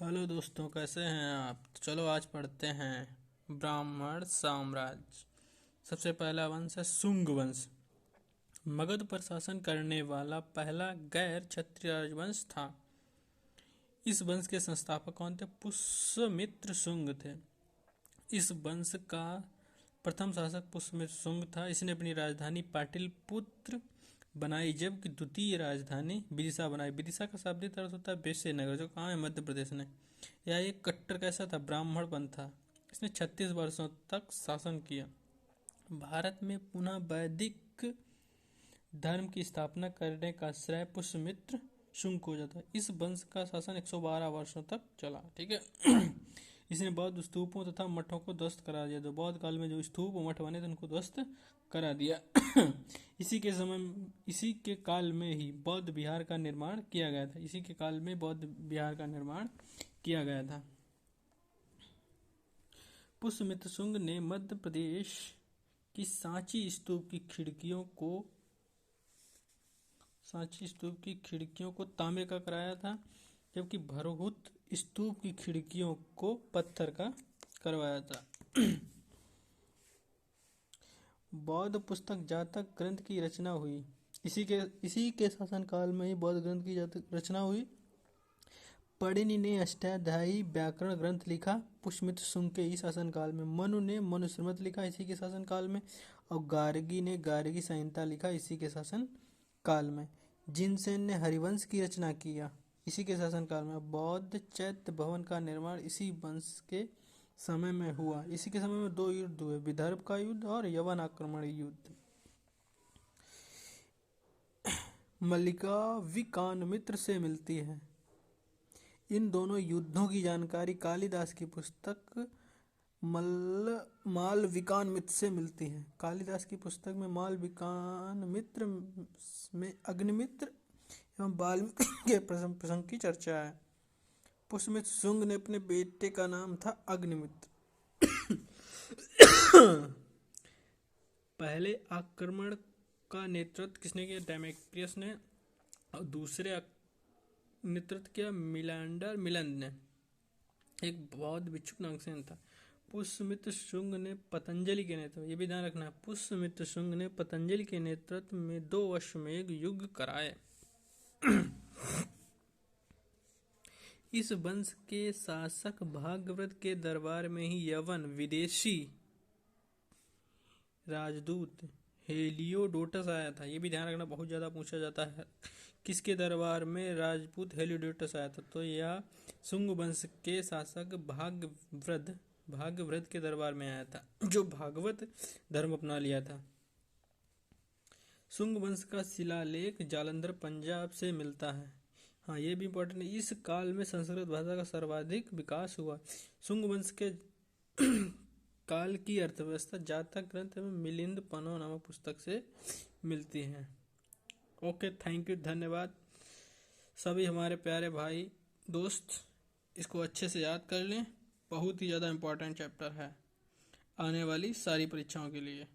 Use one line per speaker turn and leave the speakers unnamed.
Hello दोस्तों, कैसे हैं आप? तो चलो आज पढ़ते हैं ब्राह्मण साम्राज्य। सबसे पहला वंश है शुंग वंश। मगध पर शासन करने वाला पहला गैर क्षत्रिय राजवंश था। इस वंश के संस्थापक कौन थे? पुष्यमित्र शुंग थे। इस वंश का प्रथम शासक पुष्यमित्र शुंग था। इसने अपनी राजधानी पाटलिपुत्र बनाई, जबकि द्वितीय राजधानी विदिशा बनाई। विदिशा का शाब्दिक अर्थ होता है वैश्य नगर, जो कहाँ है? मध्य प्रदेश में। यह एक कट्टर कैसा था? ब्राह्मणपंथ था। इसने 36 वर्षों तक शासन किया। भारत में पुनः वैदिक धर्म की स्थापना करने का श्रेय पुष्यमित्र शुंग को जाता है। इस वंश का शासन 112 वर्षों तक चला। ठीक है। इसने बौद्ध स्तूपों तथा मठों को ध्वस्त करा दिया। तो बौद्ध काल में जो स्तूप और मठ बने थे उनको ध्वस्त करा दिया। इसी के काल में ही बौद्ध विहार का निर्माण किया गया था। इसी के काल में बौद्ध विहार का निर्माण किया गया था। पुष्यमित्र शुंग ने मध्य प्रदेश की सांची स्तूप की खिड़कियों को तांबे का कराया था, जबकि भरहुत स्तूप की खिड़कियों को पत्थर का करवाया था। बौद्ध पुस्तक जातक ग्रंथ की रचना हुई। इसी के शासन काल में ही बौद्ध ग्रंथ की जातक रचना हुई। पणिनि ने अष्टाध्यायी व्याकरण ग्रंथ लिखा पुष्यमित्र शुंग के ही शासन काल में। मनु ने मनुस्मृत लिखा इसी के शासन काल में। और गार्गी ने गार्गी संहिता लिखा इसी के शासन काल में। जिनसेन ने हरिवंश की रचना किया इसी के शासन काल में। बौद्ध चैत्य भवन का निर्माण इसी वंश के समय में हुआ। इसी के समय में 2 युद्ध हुए, विदर्भ का युद्ध और यवन आक्रमण युद्ध। मल्लिका विकानमित्र से मिलती है। इन दोनों युद्धों की जानकारी कालिदास की पुस्तक मालविकानमित्र से मिलती है। कालिदास की पुस्तक में मालविकानमित्र में अग्निमित्र एवं वाल्मीकि के प्रसंग की चर्चा है। पुष्यमित्र शुंग ने अपने बेटे का नाम था अग्निमित्र। पहले आक्रमण का नेतृत्व किसने किया? डेमेट्रियस ने। और दूसरे नेतृत्व किया मिलंद ने। एक बौद्ध भिक्षुक नागसेन था। पुष्यमित्र शुंग ने पतंजलि के नेतृत्व, ये भी ध्यान रखना, पुष्यमित्र शुंग ने पतंजलि के नेतृत्व में 2 अश्वमेध युग कराए। इस वंश के शासक भागवत के दरबार में ही यवन विदेशी राजदूत हेलियोडोटस आया था। ये भी ध्यान रखना, बहुत ज़्यादा पूछा जाता है। किसके दरबार में राजपूत हेलियोडोटस आया था? तो यह शुंग वंश के शासक भागवत के दरबार में आया था, जो भागवत धर्म अपना लिया था। शुंग वंश का शिलालेख जालंधर पंजाब से मिलता है। हाँ, ये भी इम्पोर्टेंट है। इस काल में संस्कृत भाषा का सर्वाधिक विकास हुआ। शुंग वंश के काल की अर्थव्यवस्था जातक ग्रंथ में मिलिंद पनो नामक पुस्तक से मिलती है। ओके, थैंक यू, धन्यवाद सभी हमारे प्यारे भाई दोस्त। इसको अच्छे से याद कर लें, बहुत ही ज़्यादा इम्पोर्टेंट चैप्टर है आने वाली सारी परीक्षाओं के लिए।